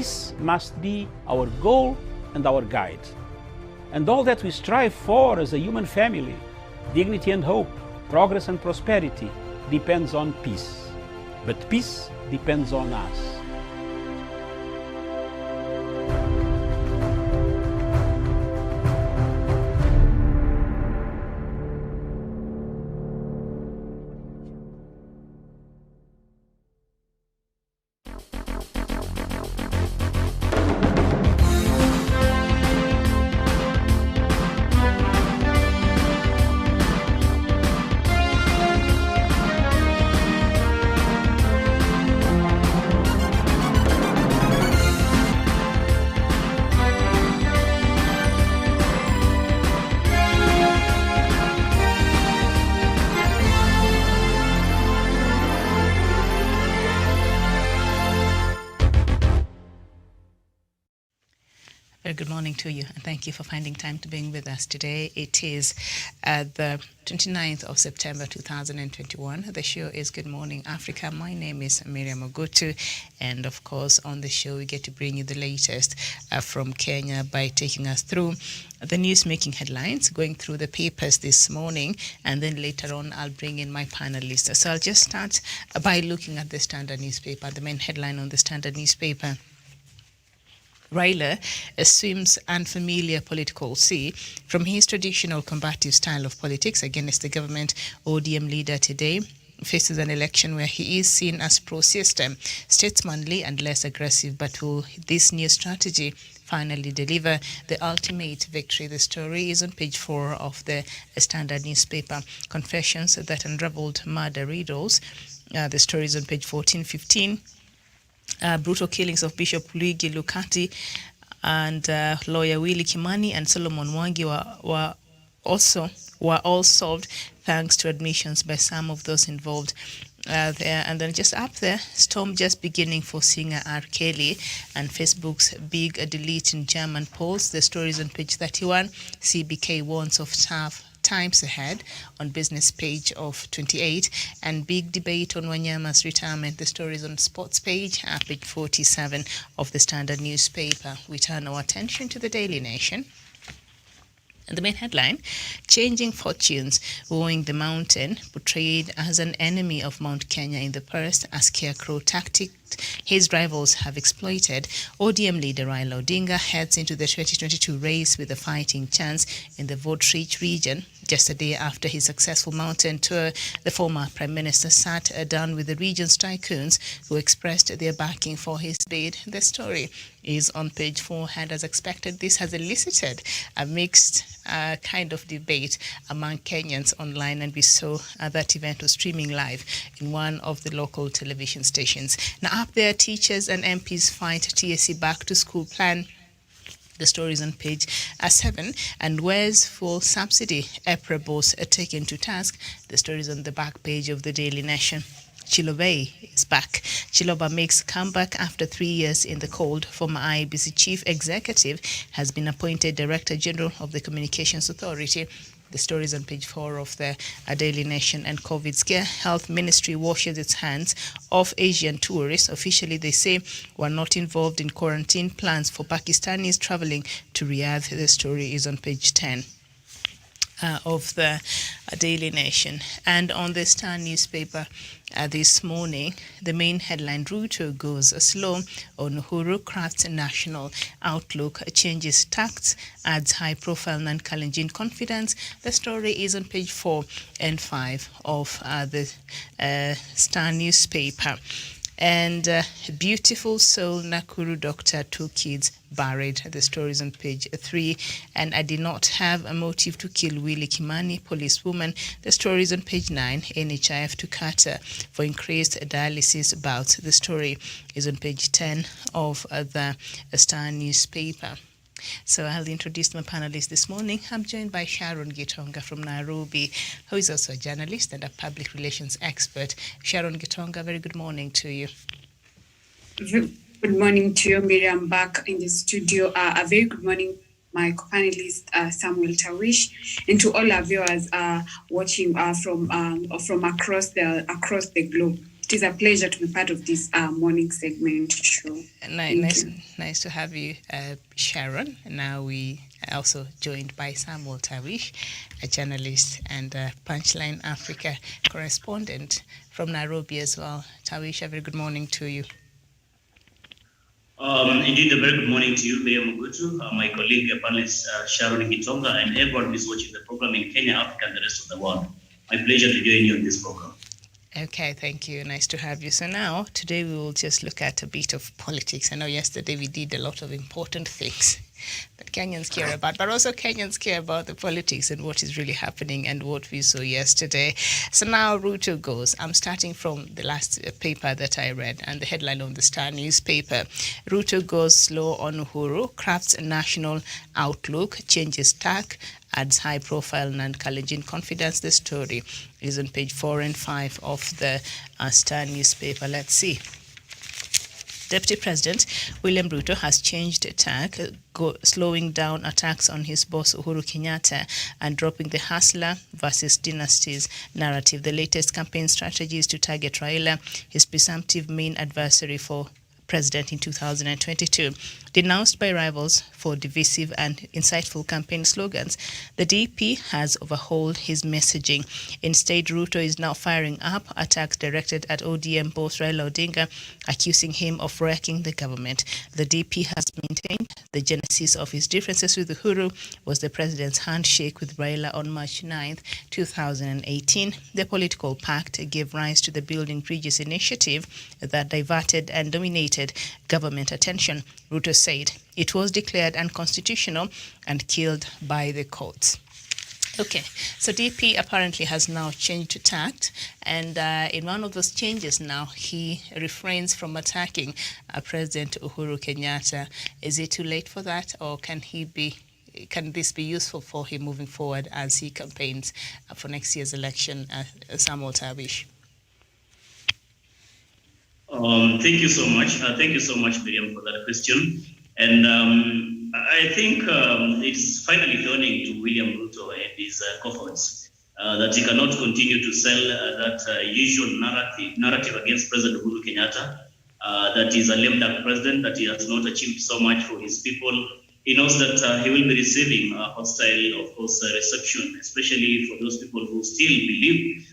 Peace must be our goal and our guide. And all that we strive for as a human family, dignity and hope, progress and prosperity, depends on peace. But peace depends on us. Good morning to you, and thank you for finding time to be with us today. It is the 29th of September 2021. The show is Good Morning Africa. My name is Miriam Ogutu, and of course on the show we get to bring you the latest from Kenya by taking us through the news-making headlines, going through the papers this morning, and then later on I'll bring in my panelists. So I'll just start by looking at the Standard newspaper, the main headline on the Standard newspaper. Raila swims unfamiliar political sea from his traditional combative style of politics against the government. ODM leader today faces an election where he is seen as pro-system, statesmanly and less aggressive, but will this new strategy finally deliver the ultimate victory? The story is on page 4 of the Standard newspaper. Confessions that unraveled murder riddles. The story is on page 14, 15. Brutal killings of Bishop Luigi Lukati and lawyer Willie Kimani and Solomon Mwangi were all solved thanks to admissions by some of those involved. There and then just up there, storm just beginning for singer R. Kelly, and Facebook's big delete in German polls. The story is on page 31. CBK warns of tough times ahead on business page of 28, and big debate on Wanyama's retirement. The story is on sports page, page 47 of the Standard newspaper. We turn our attention to the Daily Nation. And the main headline, Changing Fortunes, Wooing the Mountain, portrayed as an enemy of Mount Kenya in the past, a scarecrow tactic his rivals have exploited. ODM leader Raila Odinga heads into the 2022 race with a fighting chance in the vote-rich region. Just a day after his successful mountain tour, the former Prime Minister sat down with the region's tycoons who expressed their backing for his bid. The story is on page 4, and as expected, this has elicited a mixed kind of debate among Kenyans online, and we saw that event was streaming live in one of the local television stations. Now up there, teachers and MPs fight TSC back to school plan. The story is on page 7. And where's full subsidy? EPRA boss taken to task. The story is on the back page of the Daily Nation. Chiloba is back. Chiloba makes comeback after 3 years in the cold. Former IEBC chief executive has been appointed Director General of the Communications Authority. The story is on page 4 of the Daily Nation. And COVID scare, Health Ministry washes its hands of Asian tourists. Officially, they say were not involved in quarantine plans for Pakistanis traveling to Riyadh. The story is on page 10. Of the Daily Nation. And on the Star newspaper this morning, the main headline, Ruto goes slow on Uhuru, crafts national outlook, changes tacts, adds high-profile non-Kalenjin confidence. The story is on page 4 and 5 of the Star newspaper. And beautiful soul Nakuru doctor, 2 kids buried. The story is on page 3. And I did not have a motive to kill Willie Kimani, policewoman. The story is on page 9. NHIF to Qatar for increased dialysis bouts. The story is on page 10 of the Star newspaper. So I'll introduce my panelists this morning. I'm joined by Sharon Gitonga from Nairobi, who is also a journalist and a public relations expert. Sharon Gitonga, very good morning to you. Good morning to you, Miriam, back in the studio. A very good morning, my co-panelist, Samuel Tawish, and to all our viewers watching from across the globe. It It is a pleasure to be part of this morning segment show. Nice to have you, Sharon. Now we are also joined by Samuel Tawish, a journalist and a Punchline Africa correspondent from Nairobi as well. Tawish, a very good morning to you. Indeed, a very good morning to you, Mayor Mugutu, my colleague, panelist Sharon Gitonga, and everyone who is watching the program in Kenya, Africa, and the rest of the world. My pleasure to join you on this program. Okay, thank you. Nice to have you. So now, today we will just look at a bit of politics. I know yesterday we did a lot of important things that Kenyans care about, but also Kenyans care about the politics and what is really happening and what we saw yesterday. So now Ruto goes. I'm starting from the last paper that I read and the headline on the Star newspaper. Ruto goes slow on Uhuru, crafts a national outlook, changes tack, adds high-profile non-Kalenjin confidence. The story is on page 4 and 5 of the Star newspaper. Let's see. Deputy President William Ruto has changed tack, slowing down attacks on his boss Uhuru Kenyatta and dropping the hustler versus dynasties narrative. The latest campaign strategy is to target Raila, his presumptive main adversary for president in 2022. Denounced by rivals for divisive and insightful campaign slogans, the DP has overhauled his messaging. Instead, Ruto is now firing up attacks directed at ODM boss Raila Odinga, accusing him of wrecking the government. The DP has maintained the genesis of his differences with Uhuru was the president's handshake with Raila on March 9, 2018. The political pact gave rise to the Building Bridges initiative that diverted and dominated government attention. Ruto said it was declared unconstitutional and killed by the courts. Okay, so DP apparently has now changed tact, and in one of those changes now, he refrains from attacking President Uhuru Kenyatta. Is it too late for that, or can this be useful for him moving forward as he campaigns for next year's election? Samuel Tawish. Thank you so much. Thank you so much, Miriam, for that question. And I think it's finally dawning to William Ruto and his cohorts that he cannot continue to sell that usual narrative against President Uhuru Kenyatta, that he's a lame duck president, that he has not achieved so much for his people. He knows that he will be receiving a hostile, of course, reception, especially for those people who still believe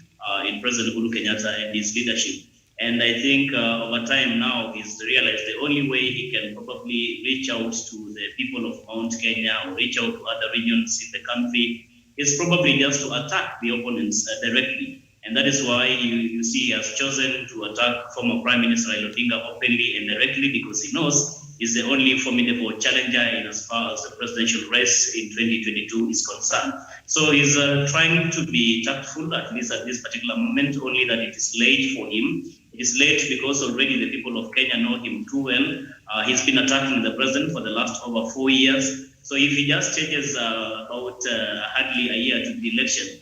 in President Uhuru Kenyatta and his leadership. And I think over time now he's realized the only way he can probably reach out to the people of Mount Kenya or reach out to other regions in the country is probably just to attack the opponents directly. And that is why you see he has chosen to attack former Prime Minister Raila Odinga openly and directly, because he knows he's the only formidable challenger in as far as the presidential race in 2022 is concerned. So he's trying to be tactful, at least at this particular moment, only that it is late for him. It is late because already the people of Kenya know him too well. He's been attacking the president for the last over 4 years. So if he just changes about hardly a year to the election,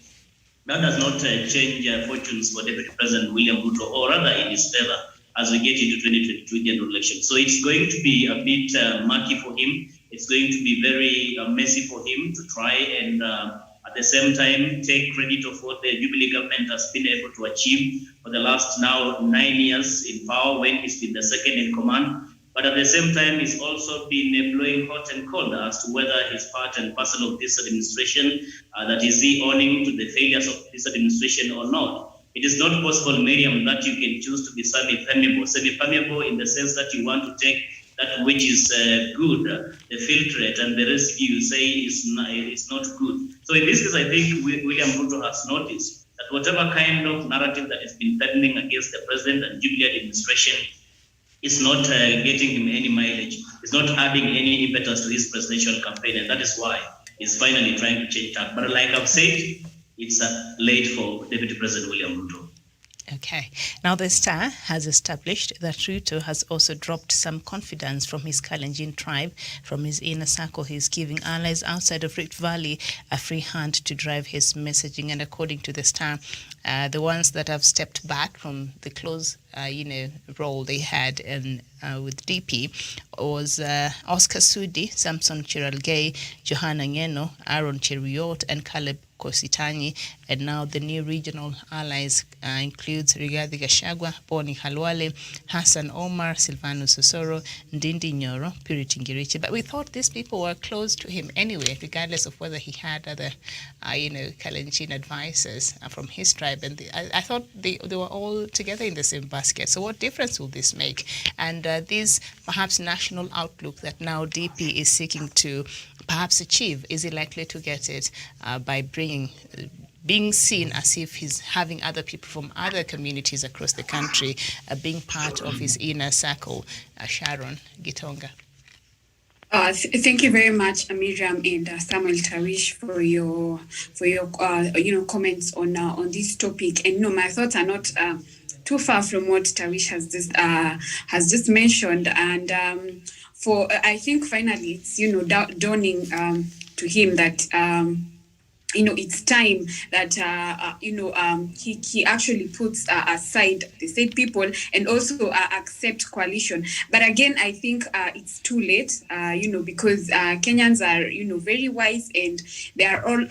that does not change fortunes for Deputy President William Ruto, or rather in his favor, as we get into 2022 general election. So it's going to be a bit murky for him. It's going to be very messy for him to try and at the same time take credit of what the Jubilee government has been able to achieve for the last now 9 years in power, when he's been the second in command. But at the same time, he's also been blowing hot and cold as to whether he's part and parcel of this administration, that is he owning to the failures of this administration or not. It is not possible, Miriam, that you can choose to be semi-permeable. Semi-permeable in the sense that you want to take that which is good, the filtrate, and the rest you say is not good. So in this case, I think William Ruto has noticed that whatever kind of narrative that has been peddling against the president and Jubilee administration is not getting him any mileage. It's not adding any impetus to his presidential campaign, and that is why he's finally trying to change tack. But like I've said, it's late for Deputy President William Ruto. Okay. Now, the Star has established that Ruto has also dropped some confidence from his Kalenjin tribe, from his inner circle. He's giving allies outside of Rift Valley a free hand to drive his messaging. And according to the Star, the ones that have stepped back from the close role they had in with DP was Oscar Sudi, Samson Chiralgei, Johanna Ngeno, Aaron Cheruiyot, and Caleb Kositany. And now the new regional allies includes Rigathi Gachagua, Boni Khalwale, Hassan Omar, Silvanus Sosoro, Ndindi Nyoro, Purity Ngirichi. But we thought these people were close to him anyway, regardless of whether he had other, Kalenjin advisors from his tribe. And I thought they were all together in the same basket. So what difference will this make? And this perhaps national outlook that now DP is seeking to perhaps achieve, is he likely to get it by being seen as if he's having other people from other communities across the country being part of his inner circle? Sharon Gitonga. Thank you very much, Miriam and Samuel Tarish, for your comments on this topic. And my thoughts are not too far from what Tarish has just mentioned. And I think finally it's dawning to him that it's time that he actually puts aside the state people and also accept coalition. But again, I think it's too late, because Kenyans are very wise, and they are all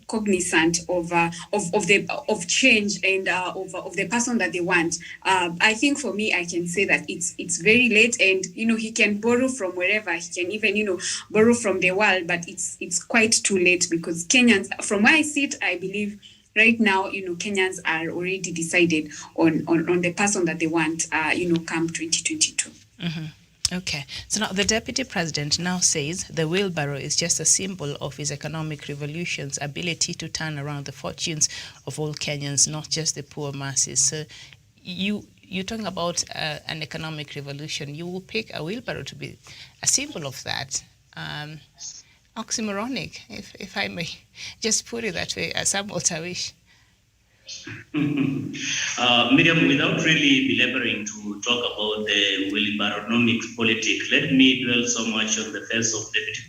cognizant of change and of the person that they want. I think for me, I can say that it's very late, and he can borrow from wherever, he can even borrow from the world, but it's quite too late, because Kenyans, from where I sit, I believe right now, Kenyans are already decided on the person that they want, come 2022. Mm-hmm. Okay. So now the deputy president now says the wheelbarrow is just a symbol of his economic revolution's ability to turn around the fortunes of all Kenyans, not just the poor masses. So you're talking about an economic revolution. You will pick a wheelbarrow to be a symbol of that. Oxymoronic, if I may just put it that way, Samuel Tawish. Miriam, without really belaboring to talk about the wheelbarrowinomic politics, let me dwell so much on the face of Deputy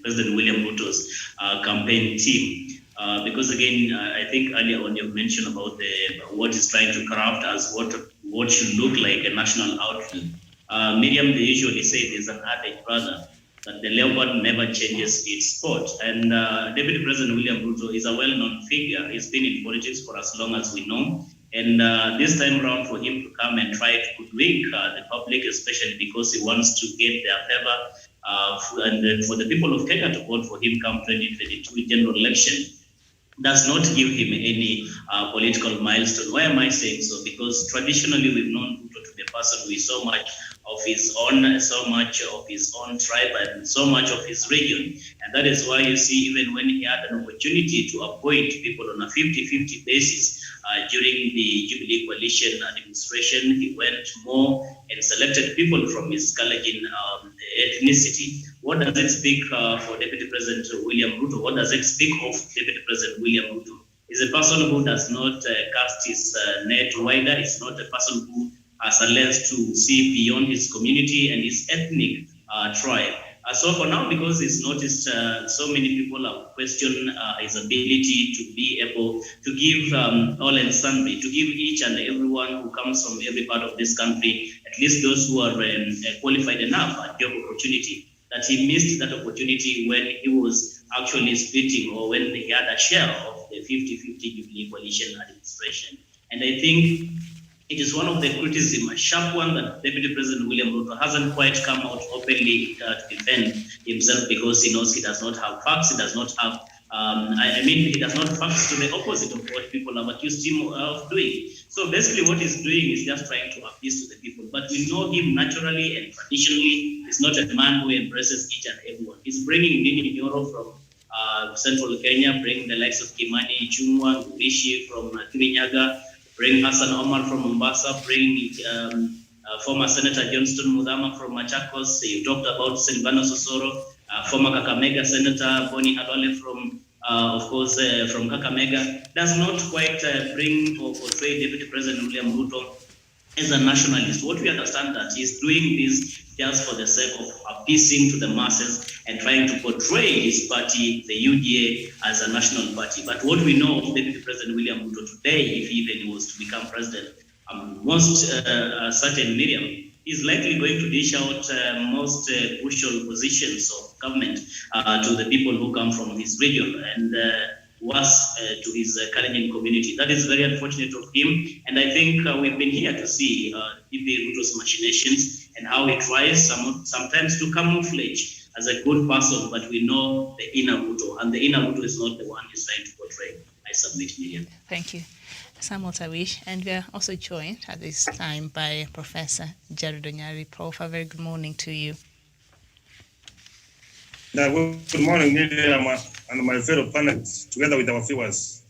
President William Ruto's campaign team. Because again, I think earlier on you've mentioned about what is trying to craft as what should look like a national outlook. Miriam, they usually say there's an adage, brother, that the leopard never changes its spot. And Deputy President William Ruto is a well-known figure. He's been in politics for as long as we know. And this time around, for him to come and try to hoodwink the public, especially because he wants to get their favor, and for the people of Kenya to vote for him come 2022 general election, does not give him any political milestone. Why am I saying so? Because traditionally we've known Ruto to be a person who is so much of his own tribe, and so much of his region. And that is why you see, even when he had an opportunity to appoint people on a 50-50 basis during the Jubilee Coalition administration, he went more and selected people from his Kalenjin ethnicity. What does it speak for Deputy President William Ruto? What does it speak of Deputy President William Ruto? He's a person who does not cast his net wider. He's not a person who has a lens to see beyond his community and his ethnic tribe. So for now, because he's noticed so many people have questioned his ability to be able to give all and sundry, to give each and everyone who comes from every part of this country, at least those who are qualified enough, a job opportunity, that he missed that opportunity when he was actually splitting, or when he had a share of the 50-50 Jubilee Coalition administration. And I think it is one of the criticism, a sharp one, that Deputy President William Ruto hasn't quite come out openly to defend himself, because he knows he does not have facts. He does not have, he does not facts to the opposite of what people have accused him of doing. So basically what he's doing is just trying to appease to the people. But we know him naturally and traditionally. He's not a man who embraces each and everyone. He's bringing Ndindi Nyoro from central Kenya, bringing the likes of Kimani Ichung'wah, Ngurishi from Kirinyaga, bring Hassan Omar from Mombasa, bring former Senator Johnston Muthama from Machakos. You talked about Silvanus Sosoro, former Kakamega Senator Boni Khalwale from Kakamega. Does not quite bring or portray Deputy President William Ruto as a nationalist. What we understand that he's doing this just for the sake of appeasing to the masses and trying to portray his party, the UDA, as a national party. But what we know of Deputy President William Ruto today, if even he was to become president, most certain Miriam is likely going to dish out most crucial positions of government to the people who come from his region and worse to his Kenyan community. That is very unfortunate of him, and I think we've been here to see DP Ruto's machinations and how he tries sometimes to camouflage as a good person, but we know the inner Ruto, and the inner Ruto is not the one he's trying to portray. I submit, Miriam. Thank you. Samuel Tawish, and we are also joined at this time by Professor Jared Onyari. Prof, a very good morning to you. Good morning, Miriam, and my fellow panelists, together with our viewers.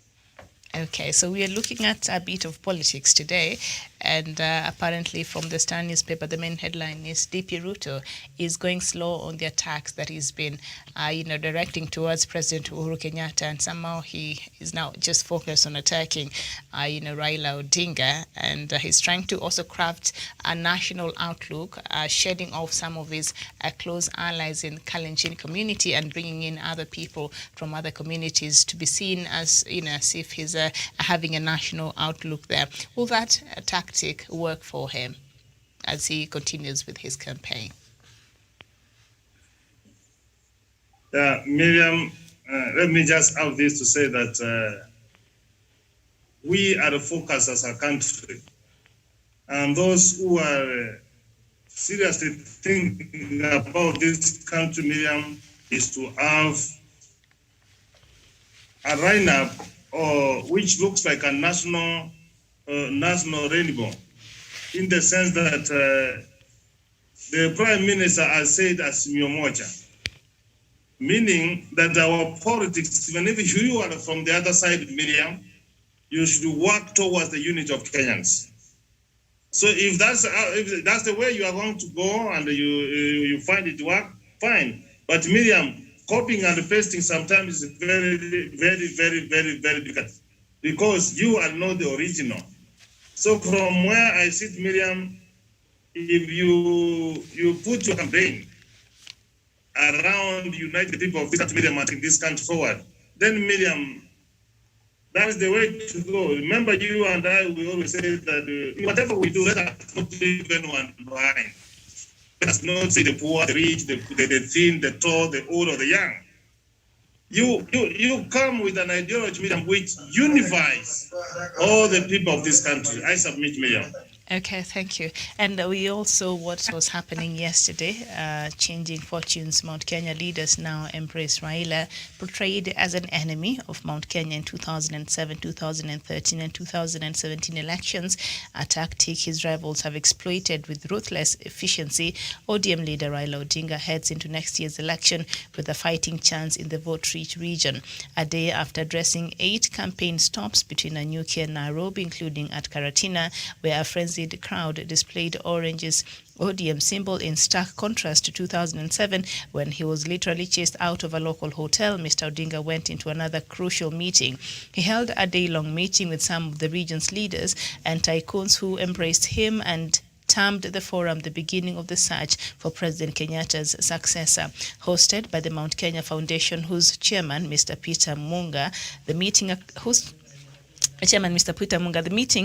Okay, so we are looking at a bit of politics today, and apparently from the Star newspaper, the main headline is DP Ruto is going slow on the attacks that he's been, directing towards President Uhuru Kenyatta, and somehow he is now just focused on attacking, Raila Odinga, and he's trying to also craft a national outlook, shedding off some of his close allies in Kalenjin community and bringing in other people from other communities to be seen as, as if he's having a national outlook there. Will that tactic work for him as he continues with his campaign? Miriam, let me just add this to say that we are focused as a country, and those who are seriously thinking about this country, Miriam, is to have a lineup which looks like a national rainbow, in the sense that the Prime Minister has said Azimio Moja, meaning that our politics, even if you are from the other side, Miriam, you should work towards the unity of Kenyans. So if that's the way you are going to go and you find it work, fine. But Miriam, copying and pasting sometimes is very, very, very, very, very difficult, because you are not the original. So from where I sit, Miriam, if you put your campaign around unite the people of this country, Miriam, and take this country forward, then Miriam, that is the way to go. Remember, you and I, we always say that whatever we do, let us not leave anyone behind. Let us not say the poor, the rich, the thin, the tall, the old, or the young. You come with an ideology, Miriam, which unifies all the people of this country. I submit, Miriam. Okay, thank you. And we also, what was happening yesterday, changing fortunes. Mount Kenya leaders now embrace Raila, portrayed as an enemy of Mount Kenya in 2007, 2013, and 2017 elections, a tactic his rivals have exploited with ruthless efficiency. ODM leader Raila Odinga heads into next year's election with a fighting chance in the vote-rich region, a day after addressing 8 campaign stops between Anyuki and Nairobi, including at Karatina, where a frenzied crowd displayed Orange's ODM symbol in stark contrast to 2007, when he was literally chased out of a local hotel. Mr. Odinga went into another crucial meeting. He held a day-long meeting with some of the region's leaders and tycoons who embraced him and termed the forum the beginning of the search for President Kenyatta's successor. Hosted by the Mount Kenya Foundation, whose chairman, Mr. Peter Munga, the meeting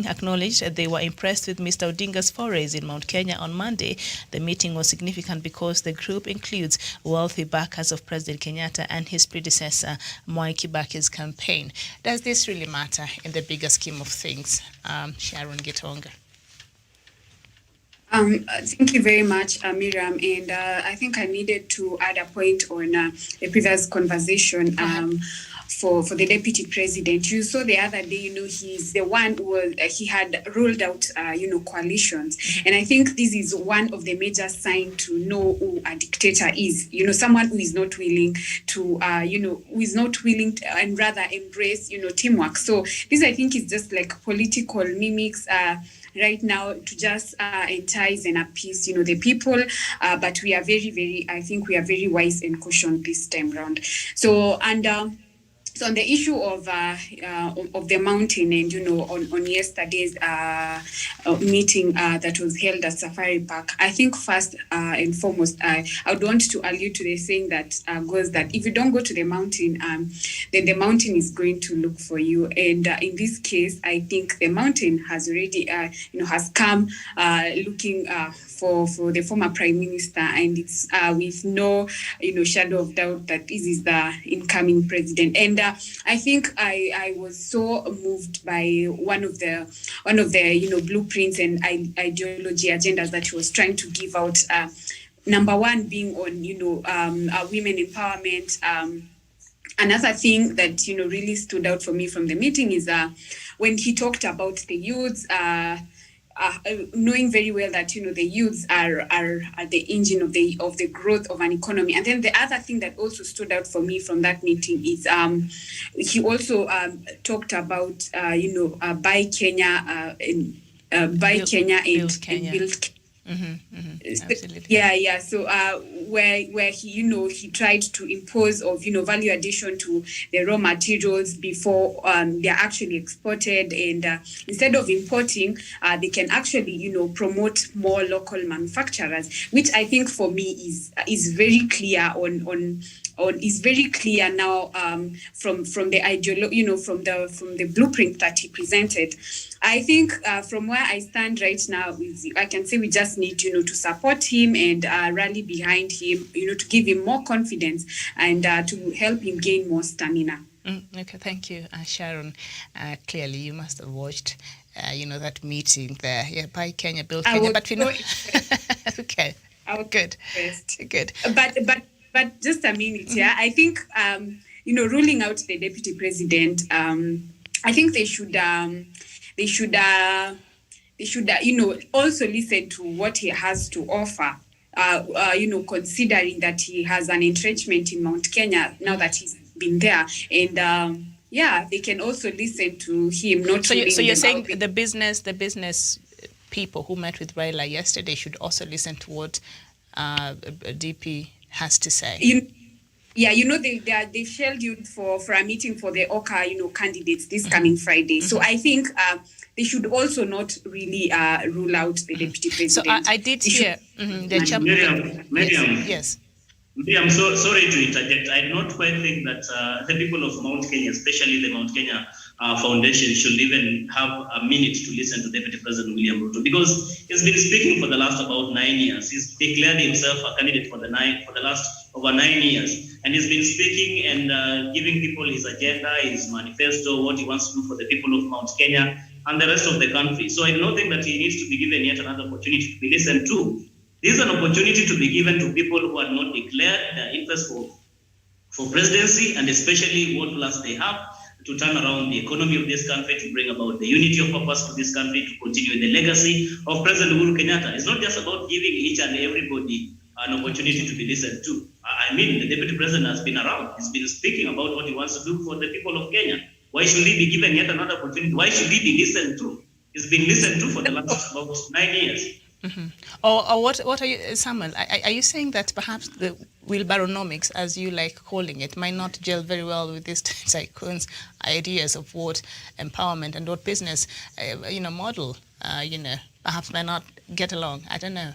acknowledged that they were impressed with Mr. Odinga's forays in Mount Kenya on Monday. The meeting was significant because the group includes wealthy backers of President Kenyatta and his predecessor, Mwai Kibaki's campaign. Does this really matter in the bigger scheme of things? Sharon Gitonga. Thank you very much, Miriam. And I think I needed to add a point on the previous conversation. For the deputy president, you saw the other day, he's the one who he had rolled out, coalitions. Mm-hmm. And I think this is one of the major signs to know who a dictator is, someone who is not willing to, who is not willing to, and rather embrace, teamwork. So this, I think, is just like political mimics, right now to just entice and appease, the people. But we are very, very, I think we are very wise and cautioned this time round. So, and So on the issue of the mountain, and on yesterday's meeting that was held at Safari Park, I think first and foremost, I would want to allude to the saying that goes that if you don't go to the mountain, then the mountain is going to look for you. And in this case, I think the mountain has already has come looking for the former prime minister, and it's with no shadow of doubt that this is the incoming president. And I think I was so moved by one of the blueprints and ideology agendas that he was trying to give out. Number one being on women empowerment. Another thing that really stood out for me from the meeting is when he talked about the youths. Knowing very well that the youths are the engine of the growth of an economy. And then the other thing that also stood out for me from that meeting is he also talked about buy Kenya and build Kenya. Absolutely. Yeah. So where he tried to impose of value addition to the raw materials before they're actually exported, and instead of importing, they can actually promote more local manufacturers, which I think for me is very clear is very clear now from the from the blueprint that he presented. I think from where I stand right now, I can say we just need to support him and rally behind him, to give him more confidence and to help him gain more stamina. Okay, thank you, Sharon. Clearly, you must have watched, that meeting there. Yeah, buy Kenya, build Kenya. But we know. Okay. Good. Good. But just a minute, yeah. I think ruling out the deputy president. I think they should also listen to what he has to offer. Considering that he has an entrenchment in Mount Kenya now that he's been there, and they can also listen to him. Not so you're saying the business people who met with Raila yesterday should also listen to what DP has to say. They scheduled for a meeting for the OCA candidates this coming Friday. So I think they should also not really rule out the deputy president. So I did hear the champion. Yes. I'm so sorry to interject. I do not quite think that the people of Mount Kenya, especially the Mount Kenya Foundation, should even have a minute to listen to Deputy President William Ruto, because he's been speaking for the last about 9 years. He's declared himself a candidate for the last over 9 years, and he's been speaking and giving people his agenda, his manifesto, what he wants to do for the people of Mount Kenya and the rest of the country. So I do not think that he needs to be given yet another opportunity to be listened to. This is an opportunity to be given to people who had not declared their interest for presidency, and especially what plans they have to turn around the economy of this country, to bring about the unity of purpose for this country, to continue the legacy of President Uhuru Kenyatta. It's not just about giving each and everybody an opportunity to be listened to. I mean, the deputy president has been around. He's been speaking about what he wants to do for the people of Kenya. Why should he be given yet another opportunity? Why should he be listened to? He's been listened to for the last about 9 years. Mm-hmm. Or what are you, Samuel? Are you saying that perhaps the wheelbarrownomics, as you like calling it, might not gel very well with these tycoons' ideas of what empowerment and what business, model, perhaps might not get along? I don't know.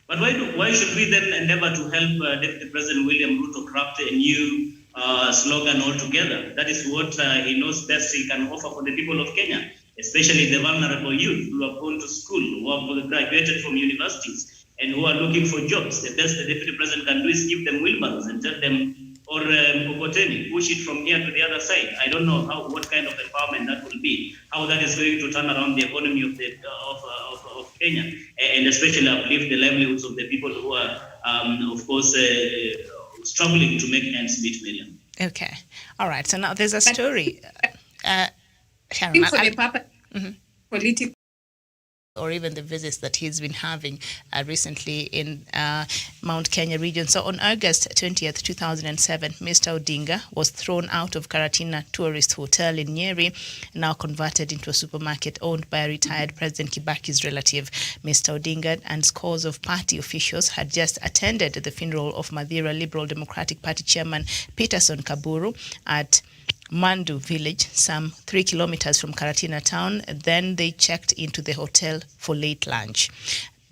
But why should we then endeavor to help Deputy President William Ruto craft a new slogan altogether? That is what he knows best he can offer for the people of Kenya, especially the vulnerable youth who have gone to school, who have graduated from universities, and who are looking for jobs. The best the deputy president can do is give them wheelbarrows and tell them, or mkokoteni, push it from here to the other side. I don't know what kind of empowerment that will be, how that is going to turn around the economy of Kenya, and especially uplift the livelihoods of the people who are, struggling to make ends meet, Miriam. Okay. All right. So now there's a story. Sharon, for the purpose political or even the visits that he's been having recently in Mount Kenya region. So on August 20th, 2007, Mr. Odinga was thrown out of Karatina Tourist Hotel in Nyeri, now converted into a supermarket owned by retired President Kibaki's relative. Mr. Odinga and scores of party officials had just attended the funeral of Mathira Liberal Democratic Party chairman Peterson Kaburu at Mandu village, some 3 kilometers from Karatina town. Then they checked into the hotel for late lunch.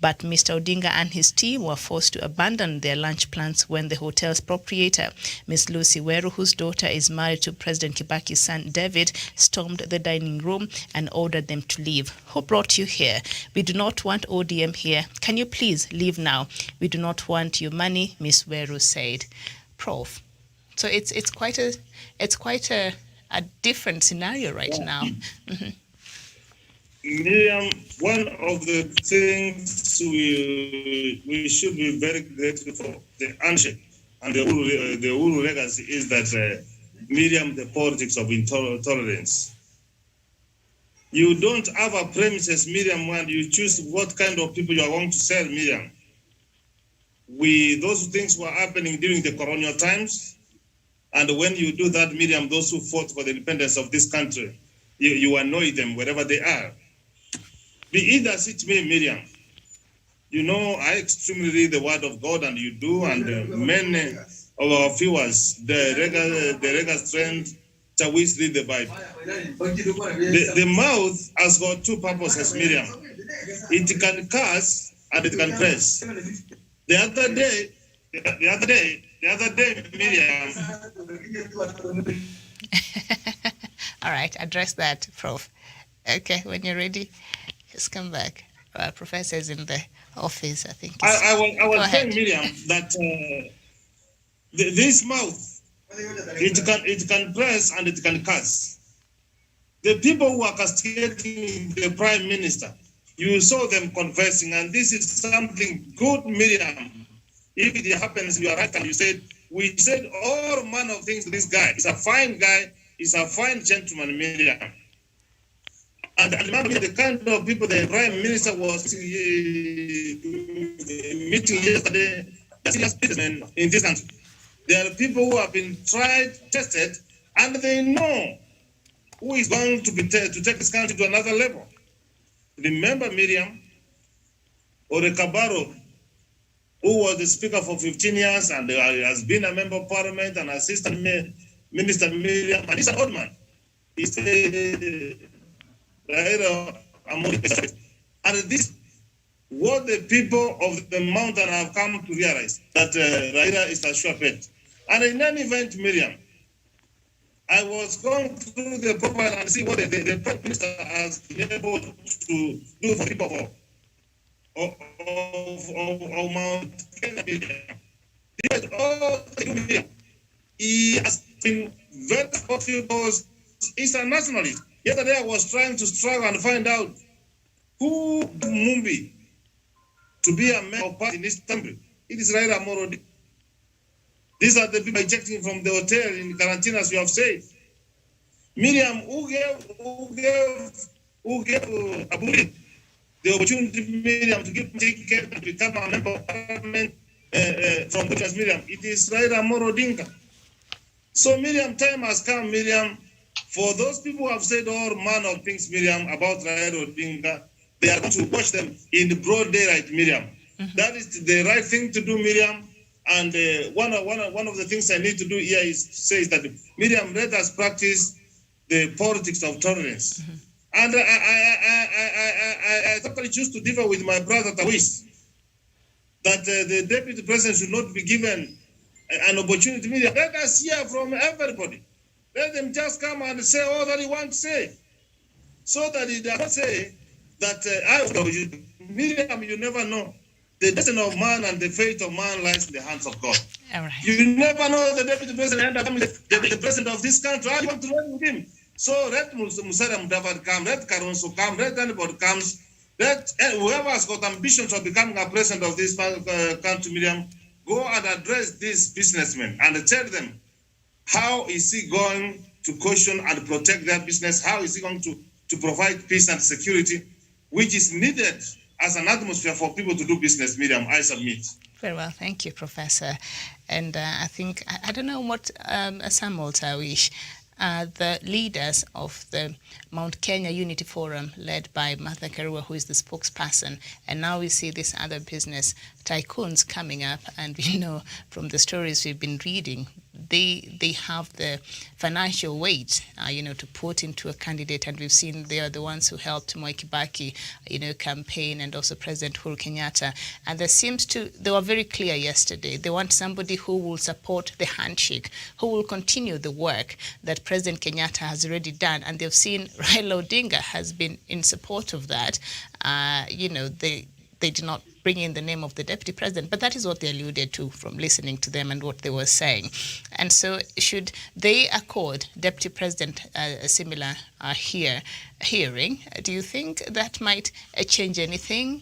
But Mr. Odinga and his team were forced to abandon their lunch plans when the hotel's proprietor, Miss Lucy Weru, whose daughter is married to President Kibaki's son David, stormed the dining room and ordered them to leave. Who brought you here? We do not want ODM here. Can you please leave now? We do not want your money, Miss Weru said. Prof. So it's quite a different scenario right now. Mm-hmm. Miriam, one of the things we should be very grateful for, the handshake and the Uru legacy, is that Miriam, the politics of intolerance. You don't have a premises, Miriam, when you choose what kind of people you are going to sell, Miriam. Those things were happening during the colonial times. And when you do that, Miriam, those who fought for the independence of this country, you annoy them wherever they are. Be it as it may, Miriam, you know, I extremely read the word of God, and you do, and many of our viewers, the regular strength, Tawis read the Bible. The mouth has got two purposes, Miriam. It can curse and it can praise. The other day, Miriam. All right, address that, Prof. Okay, when you're ready, just come back. Professor is in the office, I think. I was saying, Miriam, that this mouth, it can press and it can curse. The people who are castigating the Prime Minister, you saw them confessing, and this is something good, Miriam. If it happens, you are right, and we said all manner of things to this guy. He's a fine guy, he's a fine gentleman, Miriam. And I remember the kind of people the Prime Minister was meeting yesterday, serious businessmen in this country. There are people who have been tried, tested, and they know who is going to take this country to another level. Remember Miriam, or Kabaro, who was the speaker for 15 years and has been a member of parliament and assistant minister, Miriam, and he's an old man. He said, Raila, and this, what the people of the mountain have come to realize, that Raila is a sure bet. And in any event, Miriam, I was going through the profile and see what the Prime Minister has been able to do for people of Mount Kenya. He has been very supportive because he's a nationalist. Yesterday I was trying to struggle and find out who Mumbi to be a member of party in this country. It is Raila Morodi. These are the people ejecting from the hotel in quarantine, as you have said. Miriam, who gave Aburi the opportunity, Miriam, to give ticket to become a member of parliament from Bujas, Miriam? It is Raila Morodinka. So Miriam, time has come, Miriam, for those people who have said all manner of things, Miriam, about Raila Odinga, they are going to watch them in the broad daylight, Miriam. Mm-hmm. That is the right thing to do, Miriam. And one of the things I need to do here is that, Miriam, let us practice the politics of tolerance. Mm-hmm. And I totally choose to differ with my brother Tawis, that the deputy president should not be given an opportunity. Miriam, let us hear from everybody. Let them just come and say all that he wants to say, so that he does not say that Miriam, you never know. The destiny of man and the fate of man lies in the hands of God. All right. You never know the deputy president and the president of this country. I want to run with him. So let Musara Mudavad come, let Karonso come, let anybody comes, let whoever has got ambitions of becoming a president of this country, Miriam, go and address these businessmen and tell them how is he going to caution and protect their business, how is he going to provide peace and security which is needed as an atmosphere for people to do business, Miriam, I submit. Very well, thank you, Professor. And I think, I don't know what Samuel Tawish, the leaders of the Mount Kenya Unity Forum, led by Martha Karua, who is the spokesperson, and now we see these other business tycoons coming up, and we know from the stories we've been reading, they have the financial weight, to put into a candidate, and we've seen they are the ones who helped Mwai Kibaki, campaign, and also President Uhuru Kenyatta. And they were very clear yesterday. They want somebody who will support the handshake, who will continue the work that President Kenyatta has already done, and they've seen Raila Odinga has been in support of that. They did not bring in the name of the deputy president, but that is what they alluded to from listening to them and what they were saying. And so should they accord deputy president a similar hearing, do you think that might change anything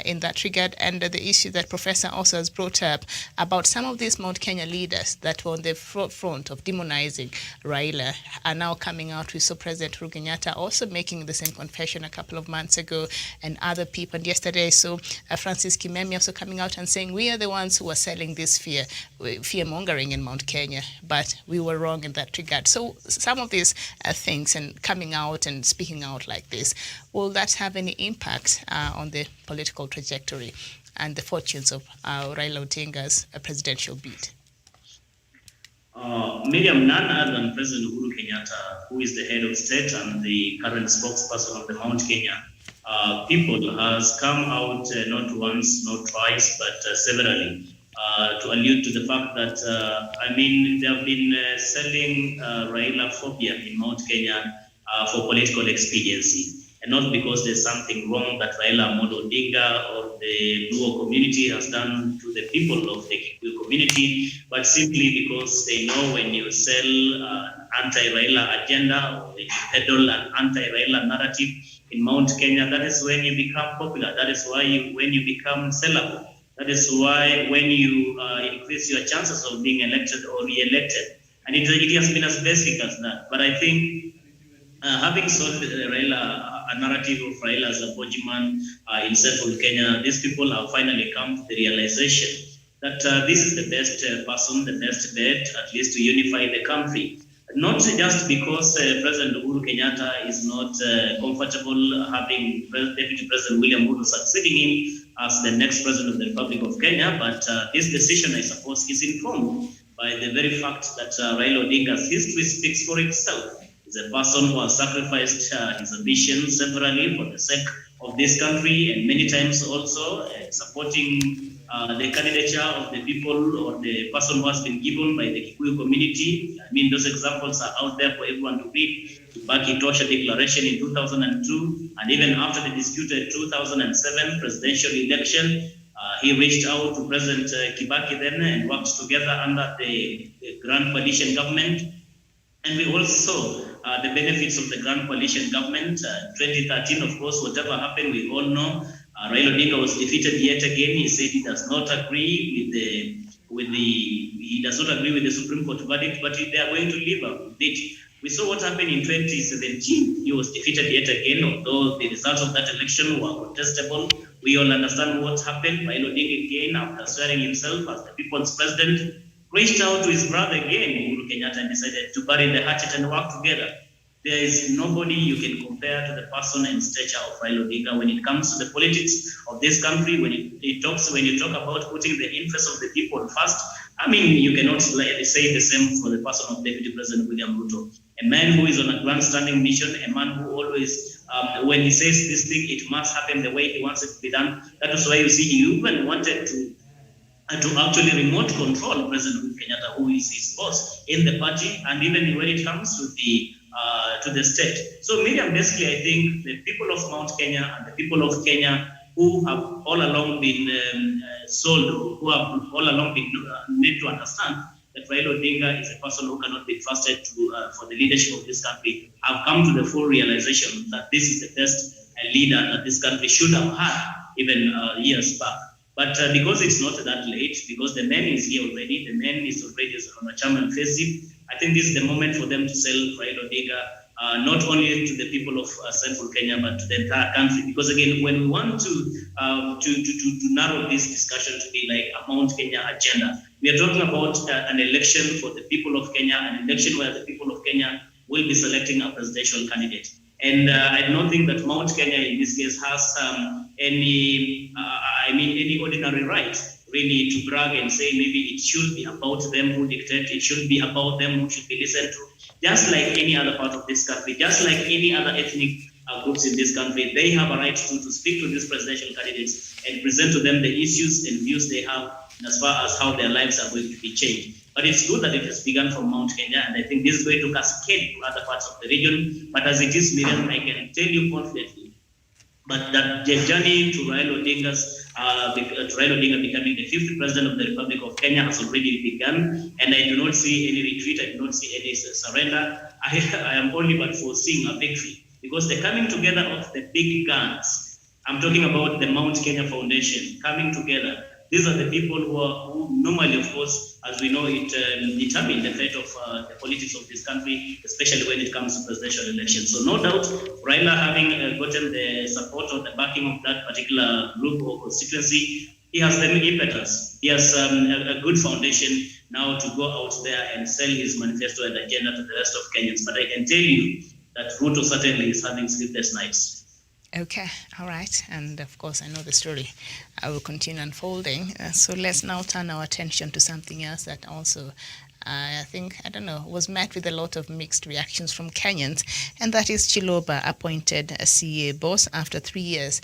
in that regard? And the issue that Professor also has brought up about some of these Mount Kenya leaders that were on the front of demonizing Raila are now coming out. We saw President Uhuru Kenyatta also making the same confession a couple of months ago, and other people. And yesterday I saw Francis Kimemi also coming out and saying, we are the ones who are selling this fear-mongering in Mount Kenya, but we were wrong in that regard. So some of these things and coming out and speaking out like this, will that have any impact on the political trajectory and the fortunes of Raila Odinga's presidential bid? Miriam, none other than President Uhuru Kenyatta, who is the head of state and the current spokesperson of the Mount Kenya people, has come out not once, not twice, but severally to allude to the fact that, they have been selling Raila phobia in Mount Kenya for political expediency, and not because there's something wrong that Raila Amolo Odinga or the Luo community has done to the people of the Kikuyu community, but simply because they know when you sell an anti-Raila agenda or you peddle an anti-Raila narrative in Mount Kenya, that is when you become popular. That is why when you become sellable. That is why when you increase your chances of being elected or re-elected. And it has been as basic as that. But I think having sold Raila, a narrative of Raila as a boogeyman in central Kenya, these people have finally come to the realization that this is the best person, the best bet, at least to unify the country. Not just because President Uhuru Kenyatta is not comfortable having Deputy President William Ruto succeeding him as the next President of the Republic of Kenya, but this decision, I suppose, is informed by the very fact that Raila Odinga's history speaks for itself. He's a person who has sacrificed his ambition severally for the sake of this country, and many times also supporting the candidature of the people or the person who has been given by the Kikuyu community. Those examples are out there for everyone to read. Kibaki Tosha Declaration in 2002, and even after the disputed 2007 presidential election, he reached out to President Kibaki then and worked together under the Grand Coalition government. And we also saw the benefits of the Grand Coalition government. 2013, of course, whatever happened, we all know. Raila Odinga was defeated yet again. He said he does not agree with the Supreme Court verdict, but they are going to live up with it. We saw what happened in 2017. He was defeated yet again, although the results of that election were contestable. We all understand what happened. Raila Odinga again, after swearing himself as the people's president, reached out to his brother again, Uhuru Kenyatta, and decided to bury the hatchet and work together. There is nobody you can compare to the person and stature of Raila Odinga when it comes to the politics of this country. When you talk about putting the interests of the people first, you cannot say the same for the person of Deputy President William Ruto. A man who is on a grandstanding mission, a man who always, when he says this thing, it must happen the way he wants it to be done. That is why you see he even wanted to actually remote control President Kenyatta, who is his boss in the party, and even when it comes to the state. So, Miriam, basically, I think the people of Mount Kenya and the people of Kenya who have all along been sold, who have all along been need to understand that Raila Odinga is a person who cannot be trusted for the leadership of this country, have come to the full realization that this is the best leader that this country should have had even years back. But because it's not that late, because the man is here already, the man is already on a charm and offensive, I think this is the moment for them to sell Raila Odinga not only to the people of central Kenya, but to the entire country. Because again, when we want to narrow this discussion to be like a Mount Kenya agenda, we are talking about an election for the people of Kenya, an election where the people of Kenya will be selecting a presidential candidate. And I don't think that Mount Kenya in this case has any ordinary right really to brag and say maybe it should be about them who dictate, it should be about them who should be listened to. Just like any other part of this country, just like any other ethnic groups in this country, they have a right to speak to these presidential candidates and present to them the issues and views they have as far as how their lives are going to be changed. But it's good that it has begun from Mount Kenya, and I think this is going to cascade to other parts of the region. But as it is, Miriam, I can tell you confidently, but that the journey to Raila Odinga becoming the 5th president of the Republic of Kenya has already begun, and I do not see any retreat, I do not see any surrender. I am only but foreseeing a victory, because the coming together of the big guns, I'm talking about the Mount Kenya Foundation coming together. These are the people who normally, of course, as we know, determine the fate of the politics of this country, especially when it comes to presidential elections. So no doubt, Raila having gotten the support or the backing of that particular group or constituency, he has the impetus. He has a good foundation now to go out there and sell his manifesto and agenda to the rest of Kenyans. But I can tell you that Ruto certainly is having sleepless nights. Okay, all right. And of course, I know the story. I will continue unfolding. So let's now turn our attention to something else that also, was met with a lot of mixed reactions from Kenyans, and that is Chiloba appointed a CA boss after 3 years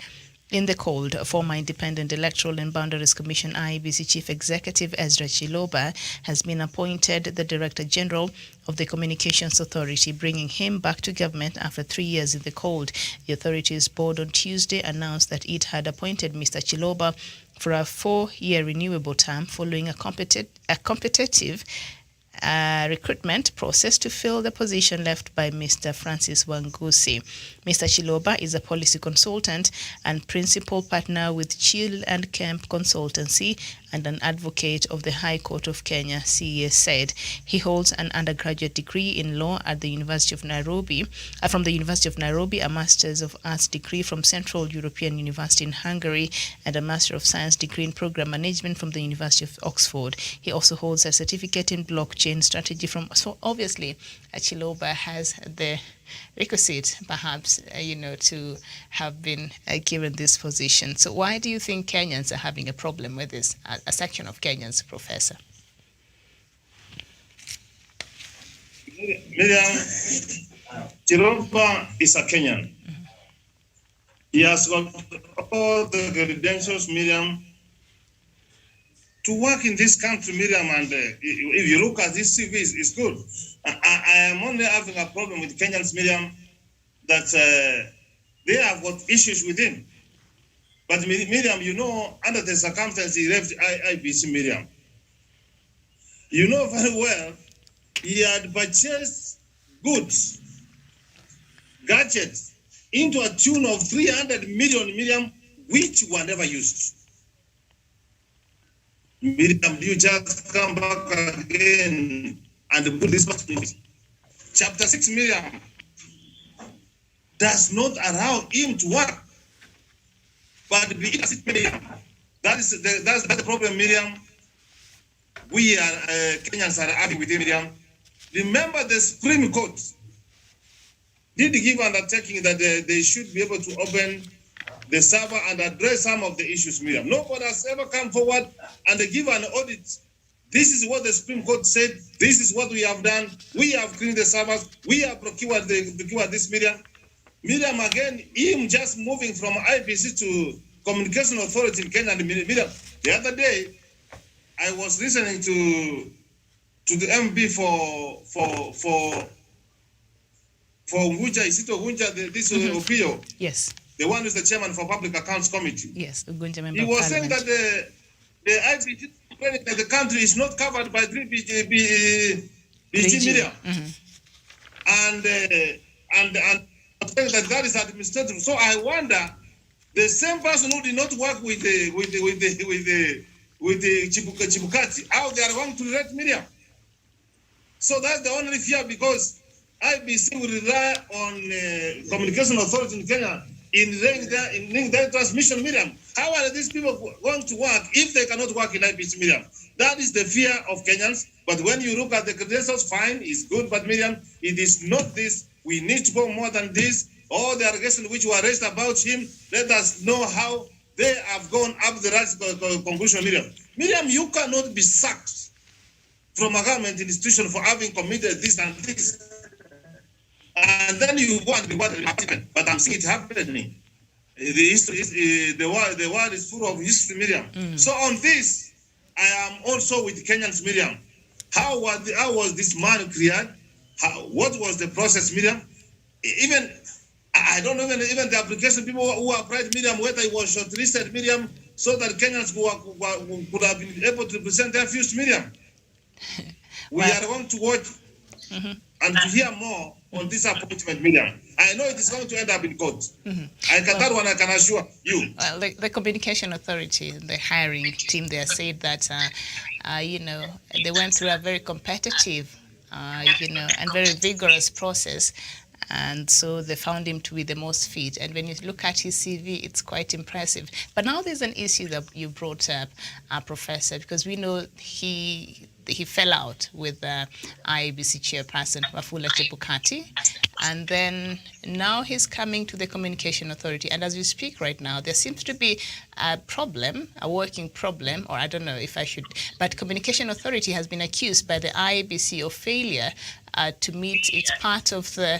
in the cold. Former Independent Electoral and Boundaries Commission IEBC Chief Executive Ezra Chiloba has been appointed the Director General of the Communications Authority, bringing him back to government after 3 years in the cold. The authority's board on Tuesday announced that it had appointed Mr. Chiloba for a 4-year renewable term following a competitive recruitment process to fill the position left by Mr. Francis Wangusi. Mr. Chiloba is a policy consultant and principal partner with Chill and Kemp Consultancy and an advocate of the High Court of Kenya, CA said. He holds an undergraduate degree in law at the University of Nairobi, from the University of Nairobi, a Masters of Arts degree from Central European University in Hungary, and a Master of Science degree in Program Management from the University of Oxford. He also holds a certificate in blockchain strategy from, so obviously, Chiloba has the requisite, perhaps, to have been given this position. So why do you think Kenyans are having a problem with this, a section of Kenyans, Professor? Miriam, Chiloba is a Kenyan. Mm-hmm. He has got all the credentials, Miriam, to work in this country, Miriam, and if you look at this CV, it's good. I am only having a problem with Kenyans, Miriam, that they have got issues with him. But Miriam, under the circumstances he left IBC, Miriam, you know very well, he had purchased goods, gadgets, into a tune of 300 million, Miriam, which were never used. Miriam, you just come back again and put this in Chapter 6, Miriam, does not allow him to work. But Miriam, that's the problem, Miriam. We are Kenyans are happy with him, Miriam. Remember, the Supreme Court did give undertaking that they should be able to open the server and address some of the issues, Miriam. Nobody has ever come forward and give an audit. This is what the Supreme Court said. This is what we have done. We have cleaned the servers. We have procured this, Miriam. Miriam, again, him just moving from IBC to Communication Authority in Kenya. And Miriam, the other day, I was listening to the MB for Unguja, is it Unguja, this Opio? Yes. The one who's the chairman for Public Accounts Committee. Yes, Ugunja member. He was saying that the IBC that the country is not covered by 3 BG Media. Mm-hmm. And that is administrative. So I wonder, the same person who did not work with the Chibukati, how they are going to let media. So that's the only fear, because IBC will rely on communication authority in Kenya in laying their transmission, Miriam. How are these people going to work if they cannot work in IBC, Miriam? That is the fear of Kenyans. But when you look at the credentials, fine, it's good, but Miriam, it is not this. We need to go more than this. All the allegations which were raised about him, let us know how they have gone up the right conclusion, Miriam. Miriam, you cannot be sacked from a government institution for having committed this and this. And then you want the word happening, but I'm seeing it happening. The history is the world is full of history, Miriam. So on this, I am also with Kenyans, Miriam. How was this man created? What was the process, Miriam? Even I don't know even the application people who applied, Miriam, whether it was shortlisted, Miriam, so that Kenyans could have been able to present their views, Miriam. We are going to watch and to hear more on this appointment, Miriam. I know it is going to end up in court. That one I can assure you. Well, the Communication Authority, the hiring team there said that, they went through a very competitive, and very vigorous process. And so they found him to be the most fit. And when you look at his CV, it's quite impressive. But now there's an issue that you brought up, Professor, because we know he fell out with IEBC chairperson Wafula Chebukati, and then now he's coming to the Communication Authority. And as we speak right now, there seems to be a problem, a working problem, or I don't know if I should, but Communication Authority has been accused by the IEBC of failure to meet its part of the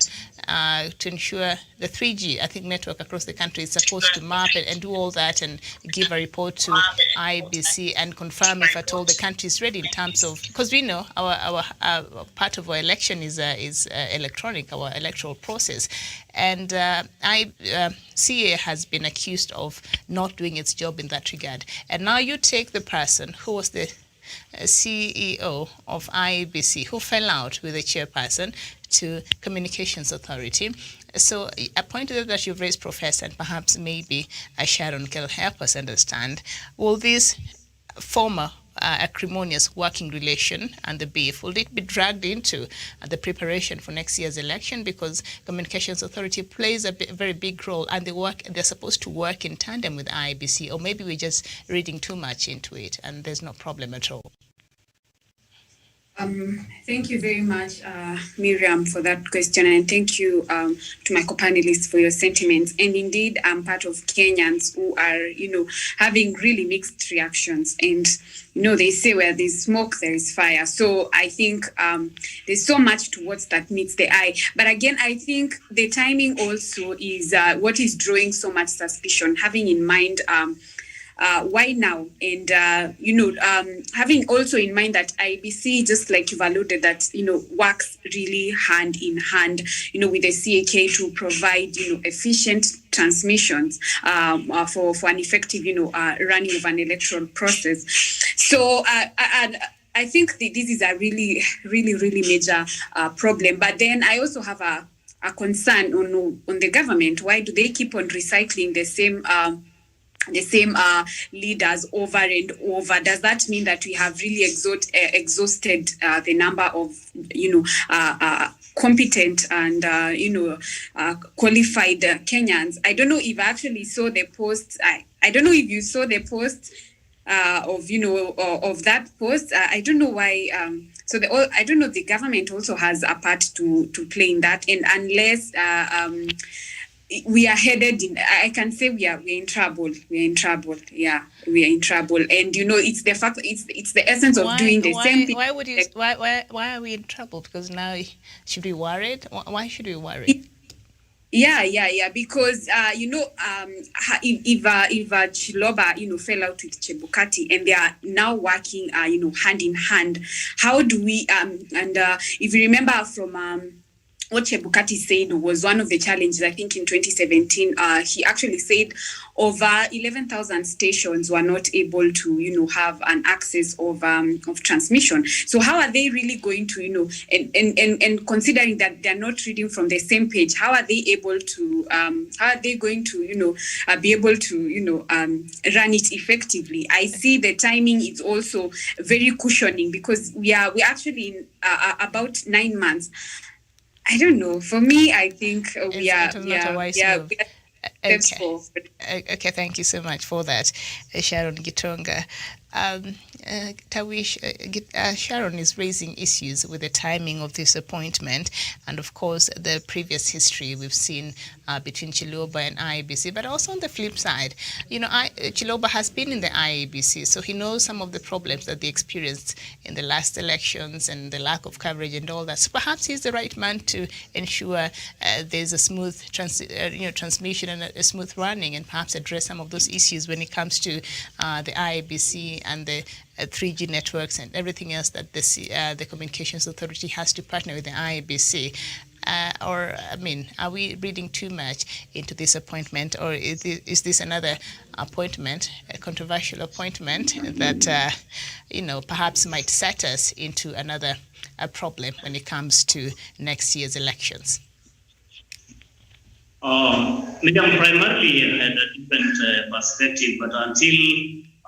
to ensure the 3G, I think, network across the country is supposed to map it and do all that and give a report to IBC and confirm if at all the country is ready in terms of, because we know our part of our election is electronic, our electoral process, and CA has been accused of not doing its job in that regard. And now you take the person who was the CEO of IEBC, who fell out with the chairperson, to Communications Authority. So a point that you've raised, Professor, and perhaps maybe Sharon can help us understand, will this former acrimonious working relation and the beef, will it be dragged into the preparation for next year's election? Because Communications Authority plays a very big role, and they're supposed to work in tandem with IBC, or maybe we're just reading too much into it and there's no problem at all. Thank you very much, Miriam, for that question, and thank you to my co-panelists for your sentiments. And indeed, I'm part of Kenyans who are, having really mixed reactions. And, they say where there's smoke, there is fire. So I think there's so much towards that meets the eye. But again, I think the timing also is what is drawing so much suspicion, having in mind why now? And, having also in mind that IBC, just like you've alluded, that, works really hand in hand, with the CAK to provide, efficient transmissions for an effective, running of an electoral process. So I think this is a really, really, really major problem. But then I also have a concern on the government. Why do they keep on recycling the same leaders over and over? Does that mean that we have really exhausted the number of competent and qualified Kenyans? I don't know if I actually saw the post. I don't know if you saw the post of that post. I don't know why. I don't know if the government also has a part to play in that, and unless we are headed in, I can say we're in trouble. We're in trouble. Yeah, we are in trouble. And it's the fact, it's the essence of doing the same thing. Why are we in trouble? Because now, should we be worried? Why should we worry? Yeah. Because if Chiloba fell out with Chebukati and they are now working hand in hand, how do we and if you remember from what Chebukati said was one of the challenges, I think in 2017, he actually said over 11,000 stations were not able to, have an access of transmission. So how are they really going to, and considering that they're not reading from the same page, how are they able to, how are they going to, be able to, run it effectively? I see the timing is also very cushioning because we're actually in about 9 months I don't know. For me, I think It was not a wise move. we are steps Okay. forward. Okay, thank you so much for that, Sharon Gitonga. Tawish, Sharon is raising issues with the timing of this appointment and, of course, the previous history we've seen between Chiloba and IEBC. But also on the flip side, Chiloba has been in the IEBC, so he knows some of the problems that they experienced in the last elections and the lack of coverage and all that. So perhaps he's the right man to ensure there's a smooth transmission and a smooth running, and perhaps address some of those issues when it comes to the IEBC and the 3G networks and everything else that the Communications Authority has to partner with the IEBC. Are we reading too much into this appointment, or is this another appointment, a controversial appointment that, perhaps might set us into another problem when it comes to next year's elections? Miriam primarily had a different perspective, but until,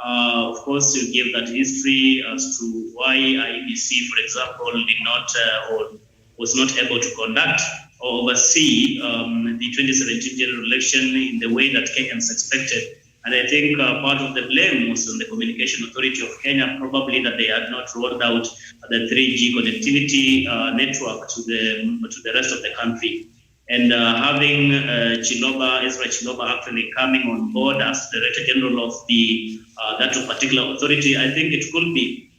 of course, you give that history as to why IEBC, for example, did not or was not able to conduct or oversee the 2017 general election in the way that Kenyans expected. And I think part of the blame was on the Communication Authority of Kenya, probably that they had not rolled out the 3G connectivity network to the rest of the country. And having Ezra Chiloba actually coming on board as Director General of that particular authority, I think it could be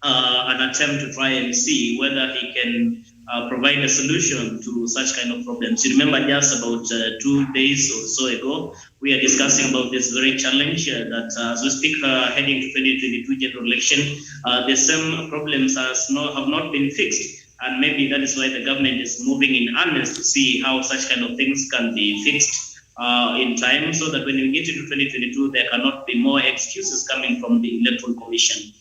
an attempt to try and see whether he can provide a solution to such kind of problems. You remember just about 2 days or so ago, we are discussing about this very challenge that as we speak, heading to 2022 general election, the same problems have not been fixed. And maybe that is why the government is moving in earnest to see how such kind of things can be fixed in time, so that when we get into 2022, there cannot be more excuses coming from the Electoral Commission.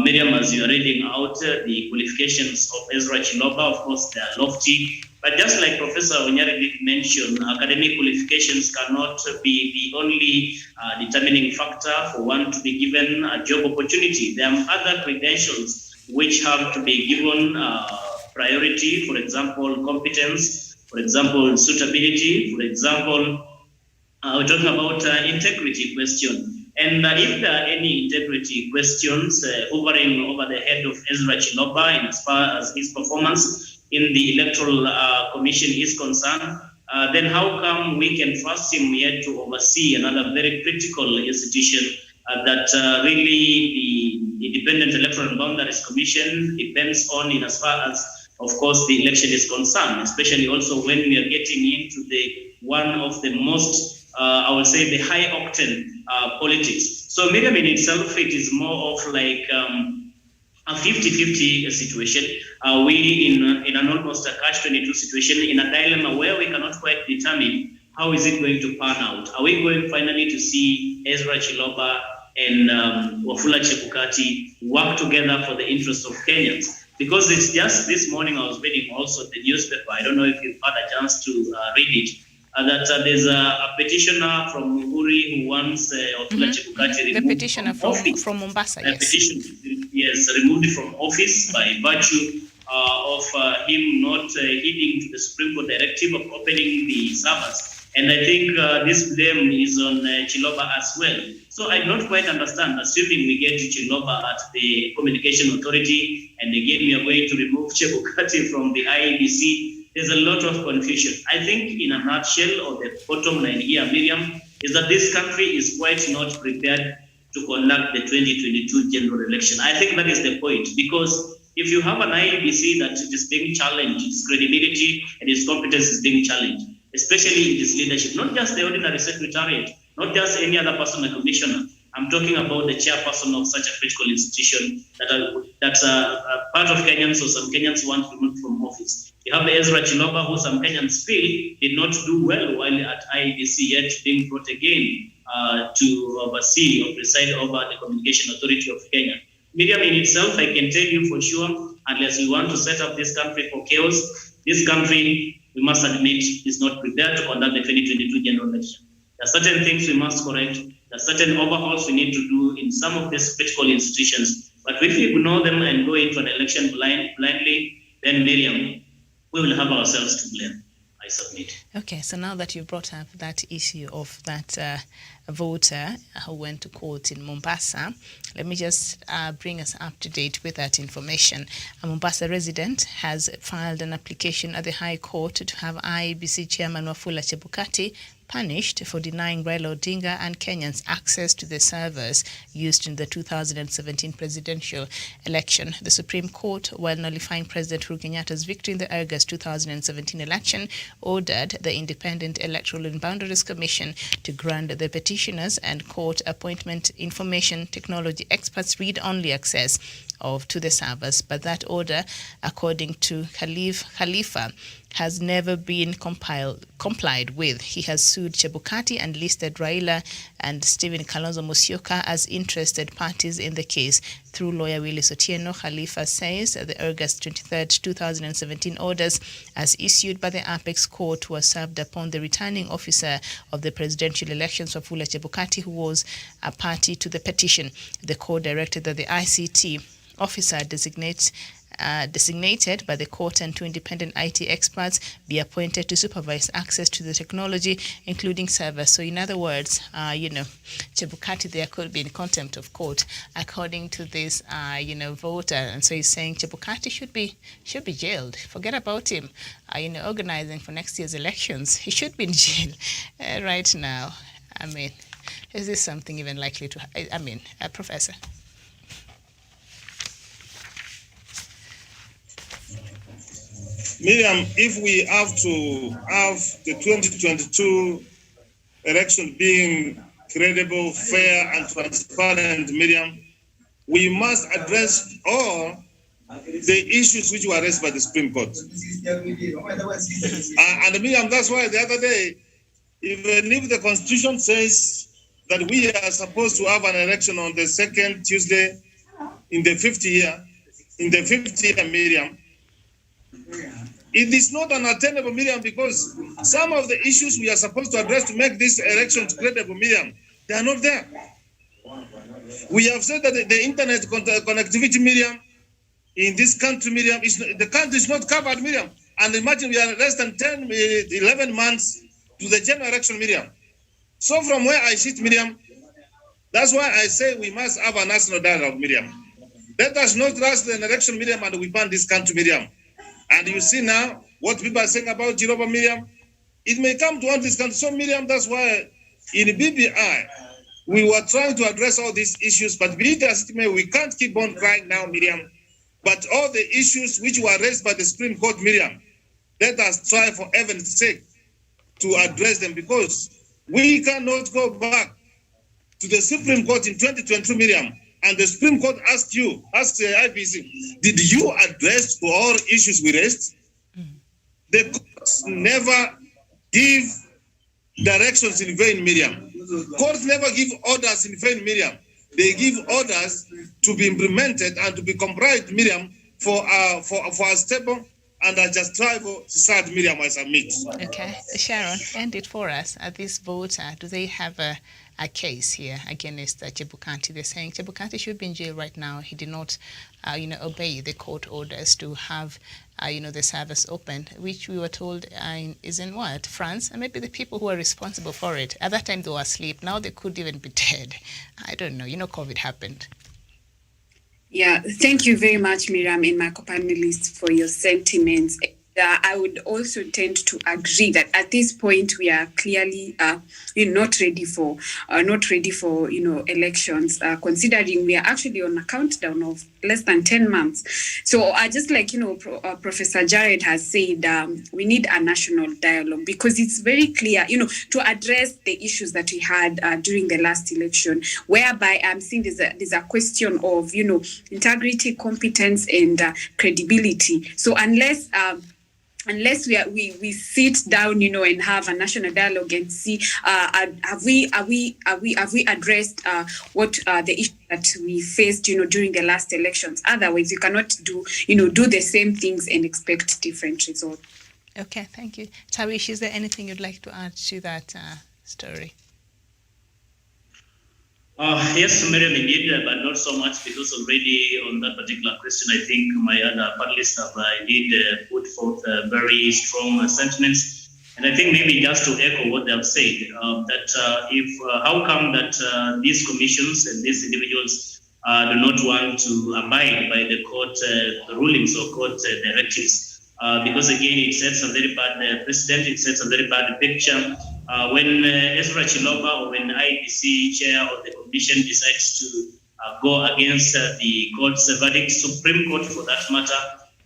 Miriam, as you are reading out the qualifications of Ezra Chiloba, of course, they are lofty. But just like Professor Onyari did mention, academic qualifications cannot be the only determining factor for one to be given a job opportunity. There are other credentials which have to be given priority, for example, competence, for example, suitability, for example, we're talking about integrity question. And if there are any integrity questions hovering over the head of Ezra Chiloba in as far as his performance in the Electoral Commission is concerned, then how come we can trust him yet to oversee another very critical institution that really the Independent Electoral and Boundaries Commission depends on in as far as, of course, the election is concerned, especially also when we are getting into the one of the most, I would say, the high octane politics. So Miriam in itself, it is more of like a 50-50 situation. We in an almost a catch-22 situation, in a dilemma where we cannot quite determine how is it going to pan out. Are we going finally to see Ezra Chiloba and Wafula Chebukati work together for the interest of Kenyans? Because it's just this morning I was reading also the newspaper, I don't know if you've had a chance to read it, that there's a petitioner from Muhuri who wants Wafula Chebukati removed. The petitioner from Mombasa, yes. Petition, yes, removed from office by virtue of him not heeding to the Supreme Court directive of opening the servers. And I think this blame is on Chiloba as well. So I don't quite understand, assuming we get Chiloba at the Communication Authority, and again we are going to remove Chebukati from the IEBC, there's a lot of confusion. I think in a nutshell, or the bottom line here, Miriam, is that this country is quite not prepared to conduct the 2022 general election. I think that is the point, because if you have an IEBC that is being challenged, its credibility and its competence is being challenged, especially in its leadership, not just the ordinary secretariat, not just any other person, a commissioner. I'm talking about the chairperson of such a critical institution that's a part of Kenyans, or some Kenyans want removed from office. You have Ezra Chiloba, who some Kenyans feel did not do well while at IEBC, yet being brought again to oversee or preside over the Communication Authority of Kenya. Miriam in itself, I can tell you for sure, unless we want to set up this country for chaos, this country, we must admit, is not prepared to conduct the 2022 general election. There are certain things we must correct. There are certain overhauls we need to do in some of these critical institutions. But if we ignore them and go into an election blindly, then Miriam, we will have ourselves to blame. I submit. Okay, so now that you brought up that issue of that voter who went to court in Mombasa, let me just bring us up to date with that information. A Mombasa resident has filed an application at the High Court to have IEBC Chairman Wafula Chebukati punished for denying Raila Odinga and Kenyans access to the servers used in the 2017 presidential election. The Supreme Court, while nullifying President Uhuru Kenyatta's victory in the August 2017 election, ordered the Independent Electoral and Boundaries Commission to grant the petitioners and court appointment information technology experts read-only access to the servers, but that order, according to Khalifa, has never been complied with. He has sued Chebukati and listed Raila and Stephen Kalonzo Musyoka as interested parties in the case. Through lawyer Willis Otieno, Khalifa says that the August 23, 2017 orders as issued by the Apex Court were served upon the returning officer of the presidential elections, Wafula Chebukati, who was a party to the petition. The court directed that the ICT officer designated by the court and two independent IT experts be appointed to supervise access to the technology, including servers. So in other words, Chebukati there could be in contempt of court, according to this, voter. And so he's saying Chebukati should be jailed. Forget about him, organizing for next year's elections. He should be in jail right now. I mean, is this something even likely to, Professor? Miriam, if we have to have the 2022 election being credible, fair, and transparent, Miriam, we must address all the issues which were raised by the Supreme Court. And Miriam, that's why the other day, even if the Constitution says that we are supposed to have an election on the second Tuesday in the 50th year, Miriam, it is not an attainable, Miriam, because some of the issues we are supposed to address to make this election credible, Miriam, they are not there. We have said that the internet connectivity, Miriam, in this country, Miriam, the country is not covered, Miriam. And imagine we are less than 11 months to the general election, Miriam. So from where I sit, Miriam, that's why I say we must have a national dialogue, Miriam. Let us not rush the election, Miriam, and we ban this country, Miriam. And you see now what people are saying about Chiloba, Miriam. It may come to want this country. So, Miriam, that's why in BBI, we were trying to address all these issues, but be it as it may, we can't keep on crying now, Miriam. But all the issues which were raised by the Supreme Court, Miriam, let us try for heaven's sake to address them, because we cannot go back to the Supreme Court in 2022, Miriam, and the Supreme Court asked the IPC, did you address to all issues we raised? The courts never give directions in vain, Miriam. Courts never give orders in vain, Miriam. They give orders to be implemented and to be complied, Miriam, for a stable and a justifiable society, Miriam, I submit. Okay, Sharon, end it for us. At this voter, do they have a case here against Chebukati? They're saying Chebukati should be in jail right now. He did not, obey the court orders to have, the service opened, which we were told is in what? France? And maybe the people who are responsible for it. At that time, they were asleep. Now they could even be dead. I don't know. COVID happened. Yeah, thank you very much, Miriam and my co-panelists, for your sentiments. I would also tend to agree that at this point we are clearly not ready for elections, considering we are actually on a countdown of less than 10 months. So just like Professor Jared has said, we need a national dialogue, because it's very clear to address the issues that we had during the last election, whereby I'm seeing there's a question of integrity, competence, and credibility. So unless we sit down, and have a national dialogue and see have we addressed what the issue that we faced, during the last elections. Otherwise, you cannot do the same things and expect different results. Okay, thank you. Tawish, is there anything you'd like to add to that story? Yes, Miriam, indeed, but not so much because already on that particular question, I think my other panelists have indeed put forth very strong sentiments. And I think maybe just to echo what they have said, how come that these commissions and these individuals do not want to abide by the court rulings or court directives? Because again, it sets a very bad precedent, it sets a very bad picture. When Ezra Chiloba or when IDC chair of the commission decides to go against the court's verdict, Supreme Court for that matter,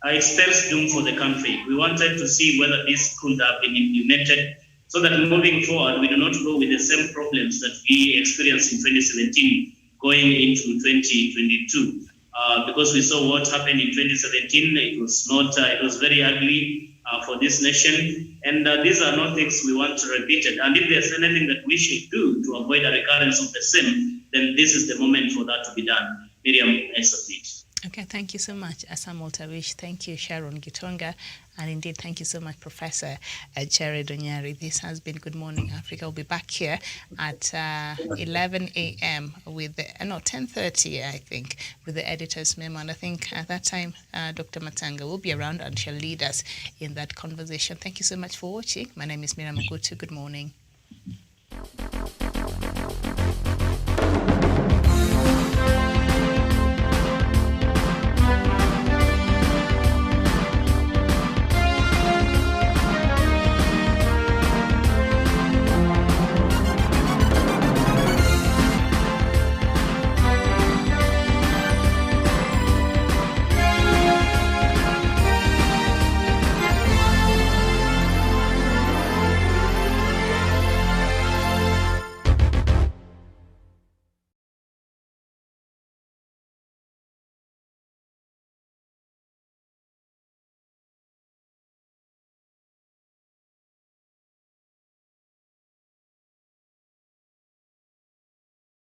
it spells doom for the country. We wanted to see whether this could have been implemented so that moving forward, we do not go with the same problems that we experienced in 2017 going into 2022. Because we saw what happened in 2017, it was very ugly for this nation. And these are not things we want to repeat it. And if there's anything that we should do to avoid a recurrence of the same, then this is the moment for that to be done. Miriam, I submit. Okay, thank you so much, Samuel Tawish. Thank you, Sharon Gitonga. And indeed, thank you so much, Professor Jared Onyari. This has been Good Morning Africa. We'll be back here at 11 a.m. with 10:30, I think, with the editor's memo. And I think at that time, Dr. Matanga will be around and she'll lead us in that conversation. Thank you so much for watching. My name is Miriam Ogutu. Good morning.